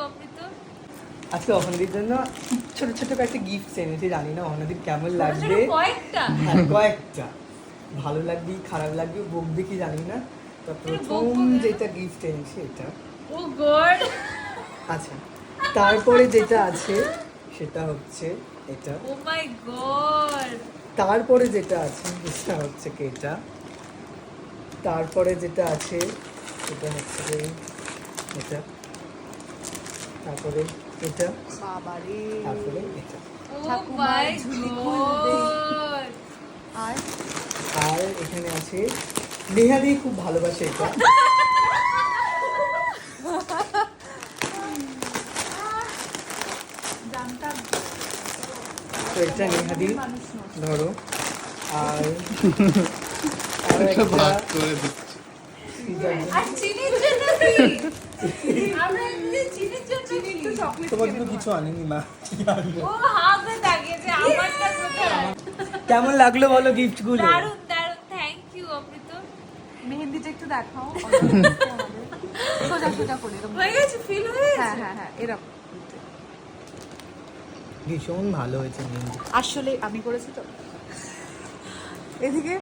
অমৃত। আজকে অহনাদির জন্য ছোট ছোট কয়েকটা গিফট এনেছি, জানি না অহনাদির কেমন লাগবে। কয়েকটা? হ্যাঁ কয়েকটা, ভালো লাগবে খারাপ লাগবে বকবে কি জানি না। তো প্রথম যেটা গিফট এনেছি এটা। ও গড। আচ্ছা, তারপরে যেটা আছে সেটা হচ্ছে এটা। ও মাই গড। তারপরে যেটা আছে সেটা হচ্ছে কি এটা। তারপরে যেটা আছে সেটা হচ্ছে এটা। তারপরে এটা। বাবারে, তারপরে এটা। ও ঠাকুমার মাই ঝুলি খুলবে। গড। আর আর এখানে আছে নেহাদি খুব ভালোবাসে এটা। জানতাম তো এটা নেহাদি মানুষ নয়। ধরো। আর আর একটা ভাগ করে দিচ্ছি। আর চিনির জন্য কি? আমরা এমনি চিনির জন্য কি? একটু চকলেট তোমার জন্য কিছু আনিনি মা। ও হাতে তাকিয়েছে আমারটা কোথায়? কেমন লাগলো বলো গিফট গুলো? দারুণ দারুণ, থ্যাংক ইউ অমৃত। মেহেন্দিটা একটু দেখাও। সোজা সোজা করে এরকম। হয়ে গেছে, ফিল হয়ে হ্যাঁ গেছে। হ্যাঁ হ্যাঁ এরকম। ভীষণ ভালো হয়েছে মেহেন্দি। আসলে আমি করেছি তো। এদিকে